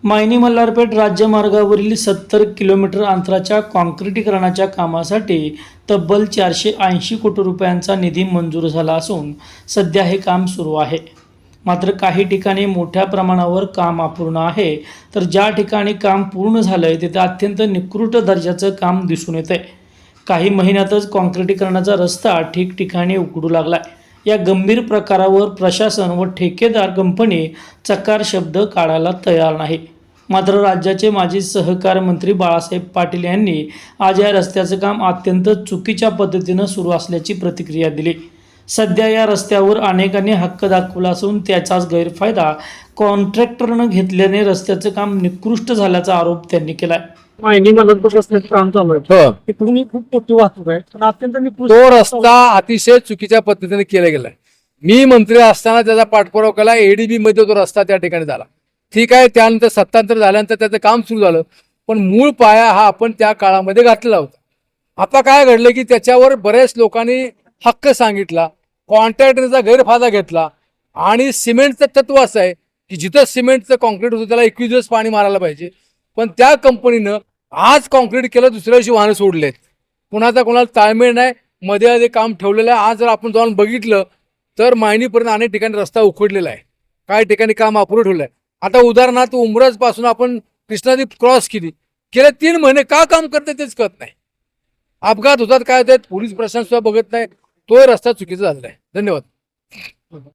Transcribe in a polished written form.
Mayani Malharpeth राज्यमार्गावरील 70 kilometre अंतराच्या काँक्रिटीकरणाच्या कामासाठी तब्बल 480 कोटी रुपयांचा निधी मंजूर झाला असून सध्या हे काम सुरू आहे. मात्र काही ठिकाणी मोठ्या प्रमाणावर काम अपूर्ण आहे, तर ज्या ठिकाणी काम पूर्ण झालंय तिथे अत्यंत निकृष्ट दर्जाचं काम दिसून येतंय. काही महिन्यातच काँक्रिटीकरणाचा रस्ता ठिकठिकाणी उकडू लागलाय. या गंभीर प्रकारावर प्रशासन व ठेकेदार कंपनी चकार शब्द काढायला तयार नाही. मात्र राज्याचे माजी सहकार मंत्री बाळासाहेब पाटील यांनी आज या रस्त्याचं काम अत्यंत चुकीच्या पद्धतीनं सुरू असल्याची प्रतिक्रिया दिली. सध्या या रस्त्यावर अनेकांनी हक्क दाखवला असून त्याचाच गैरफायदा कॉन्ट्रॅक्टरनं घेतल्याने रस्त्याचं काम निकृष्ट झाल्याचा आरोप त्यांनी केलाय. मायनी मल्हारपेठ रस्त्याचं काम चालू आहे. हो. तिकडून खूप मोठी वाहतूक आहे, पण अत्यंत निकृष्ट तो रस्ता अतिशय चुकीच्या पद्धतीने केला गेलाय. मी मंत्री असताना त्याचा पाठपुरावा केला. एडीबी मध्ये तो रस्ता त्या ठिकाणी झाला. ठीक आहे, त्यानंतर सत्तांतर झाल्यानंतर त्याचं काम सुरू झालं, पण मूळ पाया हा आपण त्या काळामध्ये घातलेला होता. आता काय घडलं की त्याच्यावर बऱ्याच लोकांनी हक्क सांगितला, कॉन्ट्रॅक्टरचा गैरफायदा घेतला आणि सिमेंटचं तत्व असं आहे की जिथं सिमेंटचं कॉन्क्रीट होतं त्याला 21 दिवस पाणी मारायला पाहिजे, पण त्या कंपनीनं आज कॉन्क्रीट केलं, दुसऱ्या दिवशी वाहनं सोडलेत. कुणाचा कोणाला ताळमेळ नाही, मध्ये काम ठेवलेलं आहे. आज जर आपण जाऊन बघितलं तर मायनीपर्यंत अनेक ठिकाणी रस्ता उखडलेला आहे, काही ठिकाणी काम अपुरं ठेवलं आहे. आता उदाहरणार्थ उमरज पासून आपण कृष्णा नदी क्रॉस केली, गेले 3 महिने का काम करते तेच कळत नाही. अपघात होतात, काय होतात, पोलीस प्रशासन सुद्धा बघत नाही. तो रस्ता चुकीचा झालेला आहे. धन्यवाद.